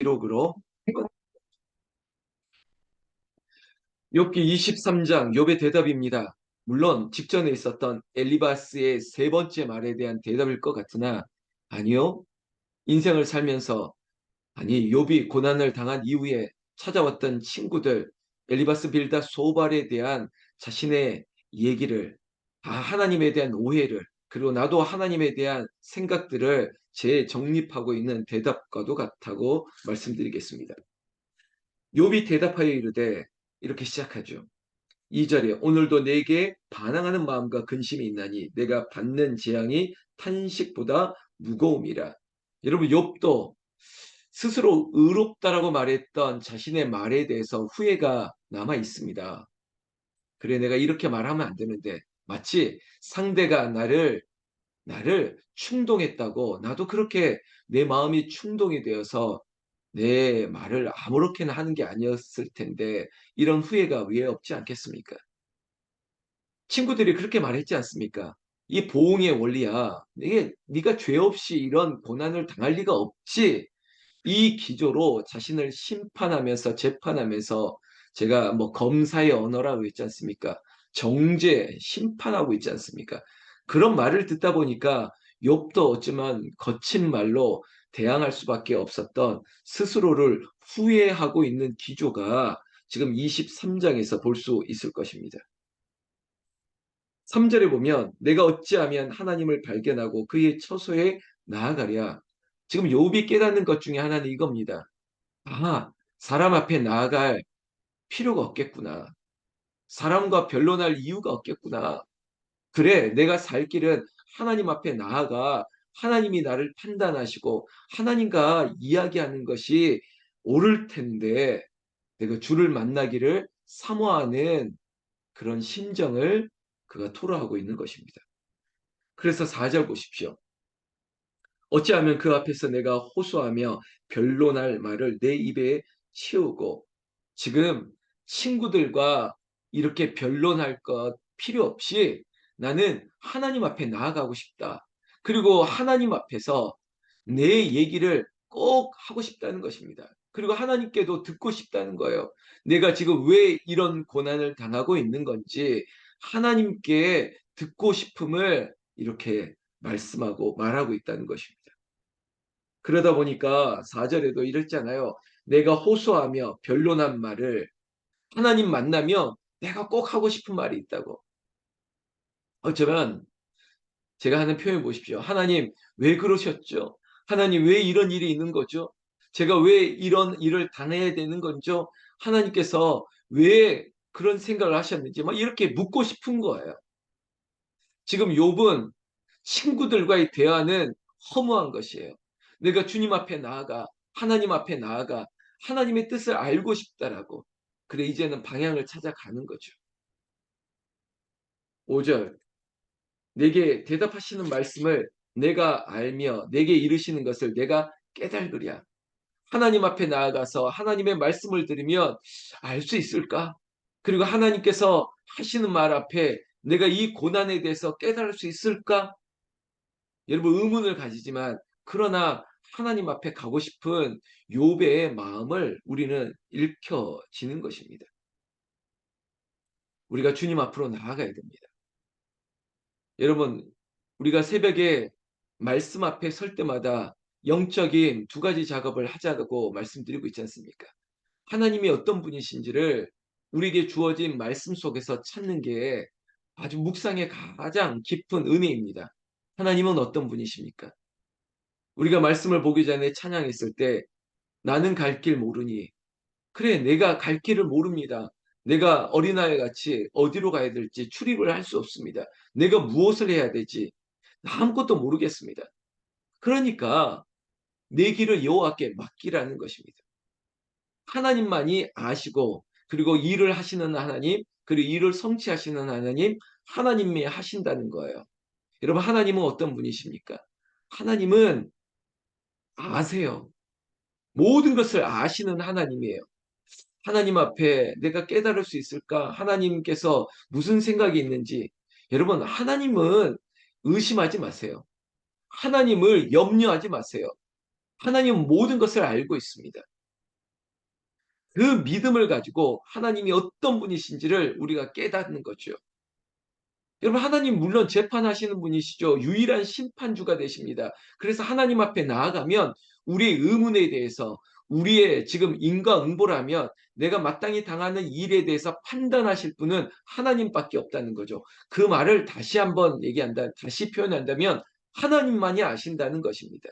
기록으로 욥기 23장 욥의 대답입니다. 물론 직전에 있었던 엘리바스의 세 번째 말에 대한 대답일 것 같으나 아니요. 인생을 살면서 욥이 고난을 당한 이후에 찾아왔던 친구들 엘리바스 빌다 소발에 대한 자신의 얘기를 하나님에 대한 오해를 그리고 나도 하나님에 대한 생각들을 재정립하고 있는 대답과도 같다고 말씀드리겠습니다. 욥이 대답하여 이르되 이렇게 시작하죠. 2절에 오늘도 내게 반항하는 마음과 근심이 있나니 내가 받는 재앙이 탄식보다 무거움이라. 여러분 욥도 스스로 의롭다라고 말했던 자신의 말에 대해서 후회가 남아 있습니다. 그래 내가 이렇게 말하면 안 되는데 마치 상대가 나를 충동했다고 나도 그렇게 내 마음이 충동이 되어서 내 말을 아무렇게나 하는 게 아니었을 텐데 이런 후회가 왜 없지 않겠습니까? 친구들이 그렇게 말했지 않습니까? 이 보응의 원리야. 이게 네가 죄 없이 이런 고난을 당할 리가 없지. 이 기조로 자신을 심판하면서 재판하면서 제가 뭐 검사의 언어라고 했지 않습니까? 정죄, 심판하고 있지 않습니까? 그런 말을 듣다 보니까 욥도 어쩌면 거친 말로 대항할 수밖에 없었던 스스로를 후회하고 있는 기조가 지금 23장에서 볼 수 있을 것입니다. 3절에 보면 내가 어찌하면 하나님을 발견하고 그의 처소에 나아가랴. 지금 욥이 깨닫는 것 중에 하나는 이겁니다. 사람 앞에 나아갈 필요가 없겠구나. 사람과 변론할 이유가 없겠구나. 그래, 내가 살 길은 하나님 앞에 나아가 하나님이 나를 판단하시고 하나님과 이야기하는 것이 옳을 텐데 내가 주를 만나기를 사모하는 그런 심정을 그가 토로하고 있는 것입니다. 그래서 4절 보십시오. 어찌하면 그 앞에서 내가 호소하며 변론할 말을 내 입에 채우고 지금 친구들과 이렇게 변론할 것 필요 없이 나는 하나님 앞에 나아가고 싶다. 그리고 하나님 앞에서 내 얘기를 꼭 하고 싶다는 것입니다. 그리고 하나님께도 듣고 싶다는 거예요. 내가 지금 왜 이런 고난을 당하고 있는 건지 하나님께 듣고 싶음을 이렇게 말씀하고 말하고 있다는 것입니다. 그러다 보니까 4절에도 이랬잖아요. 내가 호소하며 변론한 말을 하나님 만나면 내가 꼭 하고 싶은 말이 있다고. 어쩌면 제가 하는 표현 보십시오. 하나님 왜 그러셨죠? 하나님 왜 이런 일이 있는 거죠? 제가 왜 이런 일을 당해야 되는 건죠? 하나님께서 왜 그런 생각을 하셨는지 막 이렇게 묻고 싶은 거예요. 지금 욥은 친구들과의 대화는 허무한 것이에요. 내가 주님 앞에 나아가 하나님 앞에 나아가 하나님의 뜻을 알고 싶다라고. 그래 이제는 방향을 찾아가는 거죠. 5절 내게 대답하시는 말씀을 내가 알며 내게 이르시는 것을 내가 깨달으랴. 하나님 앞에 나아가서 하나님의 말씀을 들으면 알 수 있을까? 그리고 하나님께서 하시는 말 앞에 내가 이 고난에 대해서 깨달을 수 있을까? 여러분 의문을 가지지만 그러나 하나님 앞에 가고 싶은 욥의 마음을 우리는 읽혀지는 것입니다. 우리가 주님 앞으로 나아가야 됩니다. 여러분 우리가 새벽에 말씀 앞에 설 때마다 영적인 두 가지 작업을 하자고 말씀드리고 있지 않습니까? 하나님이 어떤 분이신지를 우리에게 주어진 말씀 속에서 찾는 게 아주 묵상의 가장 깊은 은혜입니다. 하나님은 어떤 분이십니까? 우리가 말씀을 보기 전에 찬양했을 때 나는 갈 길 모르니 그래 내가 갈 길을 모릅니다. 내가 어린아이 같이 어디로 가야 될지 출입을 할 수 없습니다. 내가 무엇을 해야 될지 아무것도 모르겠습니다. 그러니까 내 길을 여호와께 맡기라는 것입니다. 하나님만이 아시고 그리고 일을 하시는 하나님 그리고 일을 성취하시는 하나님 하나님이 하신다는 거예요. 여러분 하나님은 어떤 분이십니까? 하나님은 아세요. 모든 것을 아시는 하나님이에요. 하나님 앞에 내가 깨달을 수 있을까? 하나님께서 무슨 생각이 있는지. 여러분, 하나님은 의심하지 마세요. 하나님을 염려하지 마세요. 하나님은 모든 것을 알고 있습니다. 그 믿음을 가지고 하나님이 어떤 분이신지를 우리가 깨닫는 거죠. 여러분, 하나님 물론 재판하시는 분이시죠. 유일한 심판주가 되십니다. 그래서 하나님 앞에 나아가면 우리의 의문에 대해서, 우리의 지금 인과응보라면 내가 마땅히 당하는 일에 대해서 판단하실 분은 하나님밖에 없다는 거죠. 그 말을 다시 표현한다면 하나님만이 아신다는 것입니다.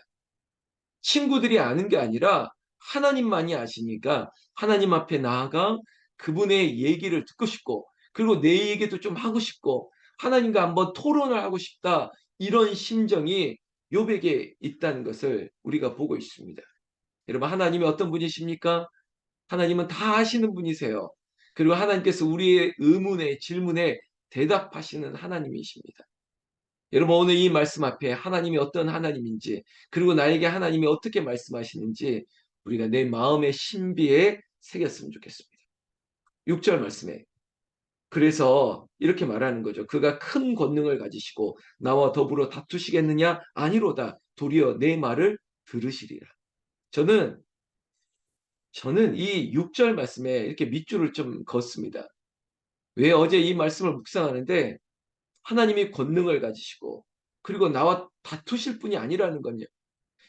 친구들이 아는 게 아니라 하나님만이 아시니까 하나님 앞에 나아가 그분의 얘기를 듣고 싶고, 그리고 내 얘기도 좀 하고 싶고, 하나님과 한번 토론을 하고 싶다, 이런 심정이 욥에게 있다는 것을 우리가 보고 있습니다. 여러분, 하나님이 어떤 분이십니까? 하나님은 다 아시는 분이세요. 그리고 하나님께서 우리의 의문에, 질문에 대답하시는 하나님이십니다. 여러분, 오늘 이 말씀 앞에 하나님이 어떤 하나님인지, 그리고 나에게 하나님이 어떻게 말씀하시는지 우리가 내 마음의 신비에 새겼으면 좋겠습니다. 6절 말씀에, 그래서 이렇게 말하는 거죠. 그가 큰 권능을 가지시고 나와 더불어 다투시겠느냐? 아니로다. 도리어 내 말을 들으시리라. 저는 이 6절 말씀에 이렇게 밑줄을 좀 걷습니다. 왜? 어제 이 말씀을 묵상하는데 하나님이 권능을 가지시고 그리고 나와 다투실 분이 아니라는 건요.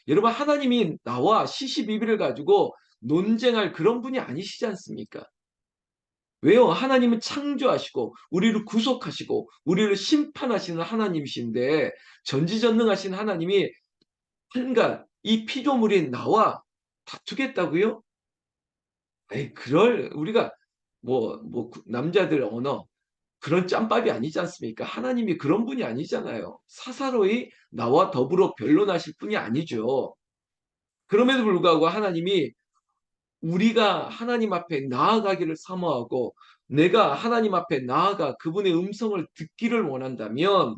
여러분, 하나님이 나와 시시비비를 가지고 논쟁할 그런 분이 아니시지 않습니까? 왜요? 하나님은 창조하시고 우리를 구속하시고 우리를 심판하시는 하나님이신데, 전지전능하신 하나님이 한갓 이 피조물인 나와 다투겠다고요? 에이, 그럴 우리가 남자들 언어 그런 짬밥이 아니지 않습니까? 하나님이 그런 분이 아니잖아요. 사사로이 나와 더불어 변론하실 분이 아니죠. 그럼에도 불구하고 하나님이 우리가 하나님 앞에 나아가기를 사모하고 내가 하나님 앞에 나아가 그분의 음성을 듣기를 원한다면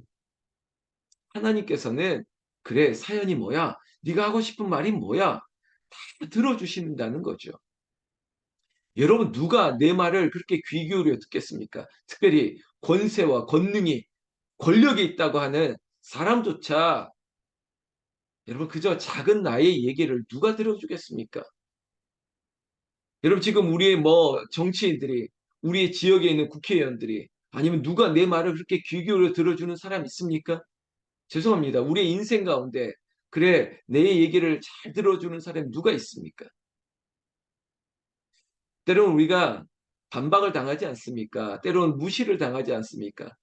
하나님께서는, 그래, 사연이 뭐야? 네가 하고 싶은 말이 뭐야? 다 들어주신다는 거죠. 여러분, 누가 내 말을 그렇게 귀 기울여 듣겠습니까? 특별히 권세와 권능이, 권력이 있다고 하는 사람조차, 여러분, 그저 작은 나의 얘기를 누가 들어주겠습니까? 여러분, 지금 우리의 정치인들이, 우리의 지역에 있는 국회의원들이, 아니면 누가 내 말을 그렇게 귀 기울여 들어주는 사람 있습니까? 죄송합니다. 우리의 인생 가운데 그래, 내 얘기를 잘 들어주는 사람이 누가 있습니까? 때로는 우리가 반박을 당하지 않습니까? 때로는 무시를 당하지 않습니까?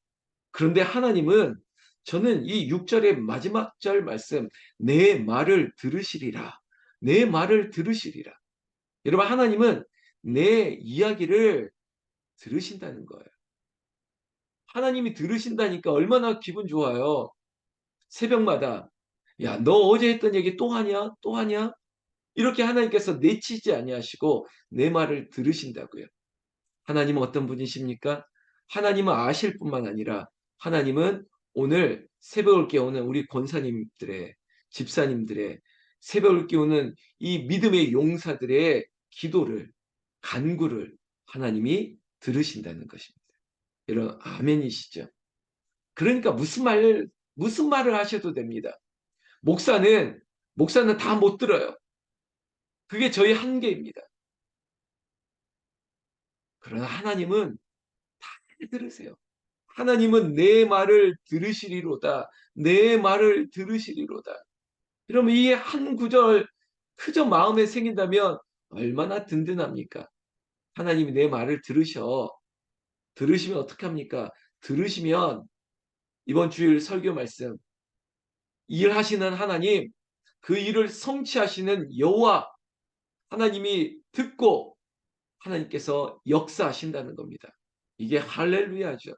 그런데 하나님은, 저는 이 6절의 마지막 절 말씀, 내 말을 들으시리라. 내 말을 들으시리라. 여러분, 하나님은 내 이야기를 들으신다는 거예요. 하나님이 들으신다니까 얼마나 기분 좋아요. 새벽마다, 야, 너 어제 했던 얘기 또 하냐? 또 하냐? 이렇게 하나님께서 내치지 아니하시고 내 말을 들으신다고요. 하나님은 어떤 분이십니까? 하나님은 아실 뿐만 아니라 하나님은 오늘 새벽을 깨우는 우리 권사님들의, 집사님들의, 새벽을 깨우는 이 믿음의 용사들의 기도를, 간구를 하나님이 들으신다는 것입니다. 여러분, 아멘이시죠? 그러니까 무슨 말을 하셔도 됩니다. 목사는 다 못 들어요. 그게 저희 한계입니다. 그러나 하나님은 다 들으세요. 하나님은 내 말을 들으시리로다. 내 말을 들으시리로다. 그러면 이 한 구절 그저 마음에 새긴다면 얼마나 든든합니까? 하나님이 내 말을 들으시면 어떻게 합니까? 들으시면 이번 주일 설교 말씀, 일하시는 하나님, 그 일을 성취하시는 여호와 하나님이 듣고 하나님께서 역사하신다는 겁니다. 이게 할렐루야죠.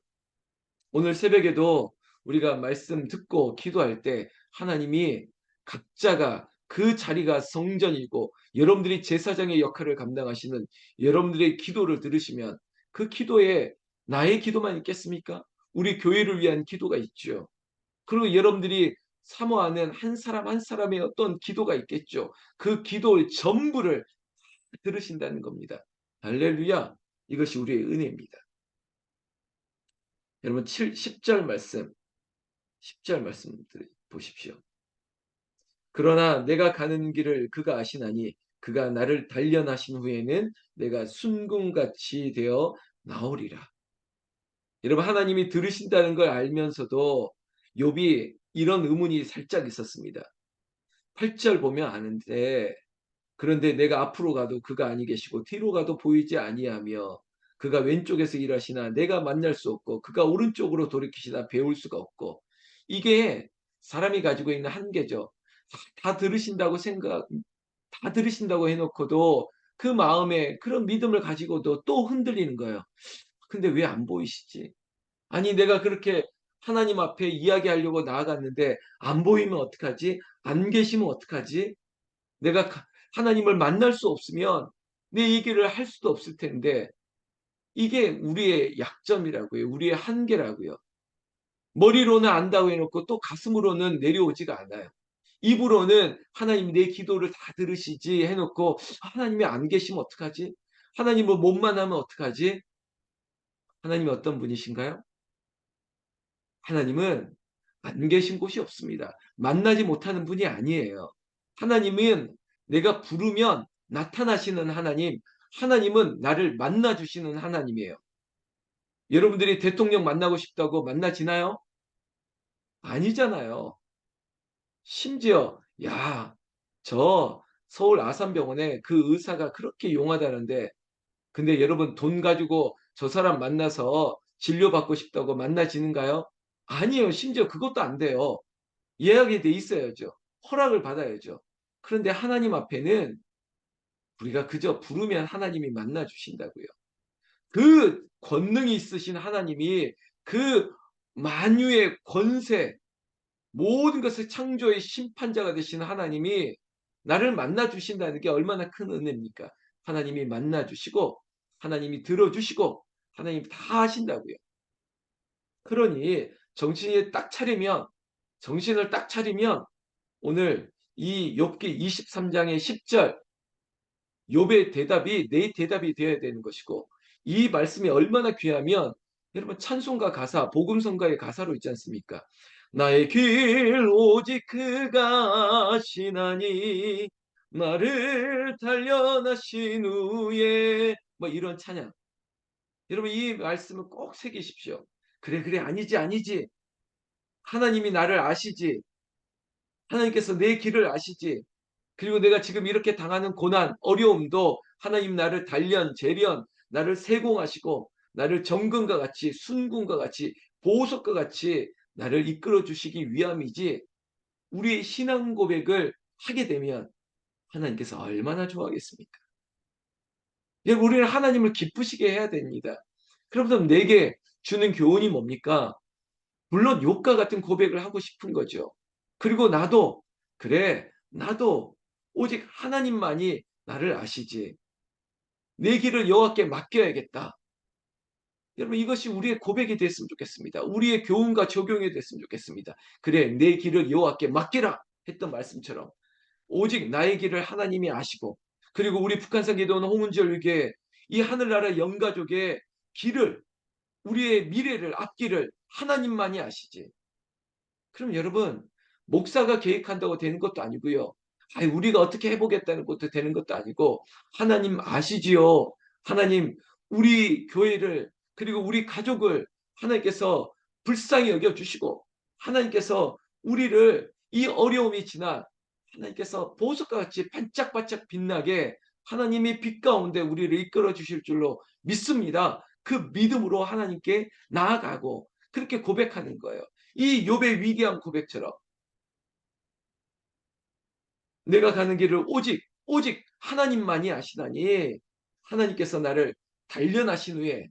오늘 새벽에도 우리가 말씀 듣고 기도할 때 하나님이 각자가 그 자리가 성전이고 여러분들이 제사장의 역할을 감당하시는 여러분들의 기도를 들으시면 그 기도에 나의 기도만 있겠습니까? 우리 교회를 위한 기도가 있죠. 그리고 여러분들이 사모하는 한 사람 한 사람의 어떤 기도가 있겠죠. 그 기도의 전부를 들으신다는 겁니다. 할렐루야. 이것이 우리의 은혜입니다. 여러분, 10절 말씀, 10절 말씀 보십시오. 그러나 내가 가는 길을 그가 아시나니 그가 나를 단련하신 후에는 내가 순금같이 되어 나오리라. 여러분 하나님이 들으신다는 걸 알면서도 욥이 이런 의문이 살짝 있었습니다. 8절 보면 아는데 그런데 내가 앞으로 가도 그가 아니 계시고 뒤로 가도 보이지 아니하며 그가 왼쪽에서 일하시나 내가 만날 수 없고 그가 오른쪽으로 돌이키시나 배울 수가 없고 이게 사람이 가지고 있는 한계죠. 다 들으신다고 다 들으신다고 해놓고도 그 마음에 그런 믿음을 가지고도 또 흔들리는 거예요. 근데 왜 안 보이시지? 아니 내가 그렇게 하나님 앞에 이야기하려고 나아갔는데 안 보이면 어떡하지? 안 계시면 어떡하지? 내가 하나님을 만날 수 없으면 내 얘기를 할 수도 없을 텐데 이게 우리의 약점이라고요. 우리의 한계라고요. 머리로는 안다고 해놓고 또 가슴으로는 내려오지가 않아요. 입으로는 하나님 내 기도를 다 들으시지 해놓고 하나님이 안 계시면 어떡하지? 하나님을 못 만나면 어떡하지? 하나님이 어떤 분이신가요? 하나님은 안 계신 곳이 없습니다. 만나지 못하는 분이 아니에요. 하나님은 내가 부르면 나타나시는 하나님, 하나님은 나를 만나 주시는 하나님이에요. 여러분들이 대통령 만나고 싶다고 만나지나요? 아니잖아요. 심지어 야, 저 서울 아산병원에 그 의사가 그렇게 용하다는데 근데 여러분 돈 가지고 저 사람 만나서 진료받고 싶다고 만나지는가요? 아니에요. 심지어 그것도 안 돼요. 예약이 돼 있어야죠. 허락을 받아야죠. 그런데 하나님 앞에는 우리가 그저 부르면 하나님이 만나 주신다고요. 그 권능이 있으신 하나님이 그 만유의 권세, 모든 것을 창조의 심판자가 되신 하나님이 나를 만나 주신다는 게 얼마나 큰 은혜입니까? 하나님이 만나 주시고 하나님이 들어 주시고 하나님이 다 하신다고요. 그러니 정신을 딱 차리면 오늘 이 욥기 23장의 10절 욥의 대답이 내 대답이 되어야 되는 것이고 이 말씀이 얼마나 귀하면 여러분 찬송가 가사 복음성가의 가사로 있지 않습니까? 나의 길 오직 그가 아시나니 나를 단련하신 후에 뭐 이런 찬양 여러분 이 말씀을 꼭 새기십시오. 그래 그래 아니지 하나님이 나를 아시지 하나님께서 내 길을 아시지 그리고 내가 지금 이렇게 당하는 고난, 어려움도 하나님 나를 단련, 재련, 나를 세공하시고 나를 정금과 같이 순금과 같이 보석과 같이 나를 이끌어 주시기 위함이지 우리의 신앙 고백을 하게 되면 하나님께서 얼마나 좋아하겠습니까? 여러분 우리는 하나님을 기쁘시게 해야 됩니다. 그러면서 내게 주는 교훈이 뭡니까? 물론 욕과 같은 고백을 하고 싶은 거죠. 그리고 나도 그래 나도 오직 하나님만이 나를 아시지. 내 길을 여호와께 맡겨야겠다. 여러분 이것이 우리의 고백이 됐으면 좋겠습니다. 우리의 교훈과 적용이 됐으면 좋겠습니다. 그래 내 길을 여호와께 맡기라 했던 말씀처럼 오직 나의 길을 하나님이 아시고 그리고 우리 북한산 기도원 홍은절 위교회 이 하늘나라 영가족의 길을 우리의 미래를 앞길을 하나님만이 아시지. 그럼 여러분 목사가 계획한다고 되는 것도 아니고요. 아니, 우리가 어떻게 해보겠다는 것도 되는 것도 아니고 하나님 아시지요. 하나님 우리 교회를 그리고 우리 가족을 하나님께서 불쌍히 여겨주시고 하나님께서 우리를 이 어려움이 지나 하나님께서 보석과 같이 반짝반짝 빛나게 하나님이 빛 가운데 우리를 이끌어 주실 줄로 믿습니다. 그 믿음으로 하나님께 나아가고 그렇게 고백하는 거예요. 이 욥의 위대한 고백처럼 내가 가는 길을 오직 하나님만이 아시나니 하나님께서 나를 단련하신 후에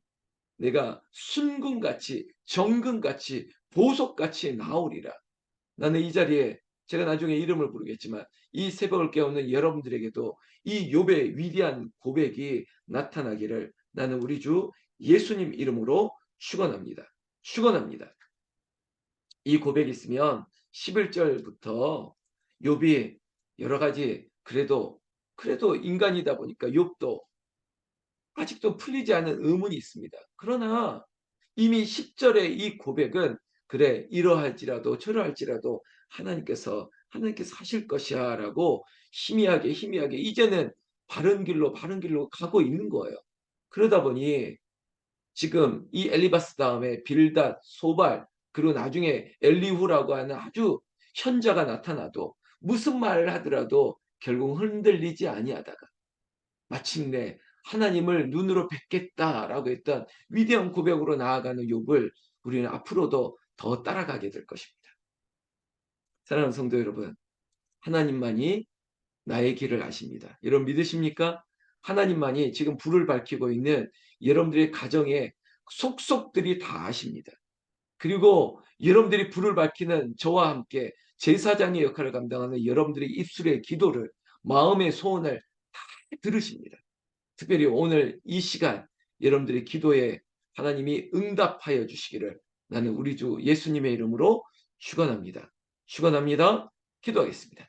내가 순금같이 정금같이 보석같이 나오리라. 나는 이 자리에 제가 나중에 이름을 부르겠지만 이 새벽을 깨우는 여러분들에게도 이 욥의 위대한 고백이 나타나기를 나는 우리 주 예수님 이름으로 축원합니다. 축원합니다. 이 고백이 있으면 11절부터 욥이 여러 가지 그래도 인간이다 보니까 욥도 아직도 풀리지 않은 의문이 있습니다. 그러나 이미 10절의 이 고백은 그래 이러할지라도 저러할지라도 하나님께서 하실 것이야 라고 희미하게 이제는 바른 길로 가고 있는 거예요. 그러다 보니 지금 이 엘리바스 다음에 빌닷, 소발, 그리고 나중에 엘리후라고 하는 아주 현자가 나타나도 무슨 말을 하더라도 결국 흔들리지 아니하다가 마침내 하나님을 눈으로 뵙겠다라고 했던 위대한 고백으로 나아가는 욥을 우리는 앞으로도 더 따라가게 될 것입니다. 사랑하는 성도 여러분, 하나님만이 나의 길을 아십니다. 여러분 믿으십니까? 하나님만이 지금 불을 밝히고 있는 여러분들의 가정의 속속들이 다 아십니다. 그리고 여러분들이 불을 밝히는 저와 함께 제사장의 역할을 감당하는 여러분들의 입술의 기도를, 마음의 소원을 다 들으십니다. 특별히 오늘 이 시간 여러분들의 기도에 하나님이 응답하여 주시기를 나는 우리 주 예수님의 이름으로 축원합니다. 축원합니다. 기도하겠습니다.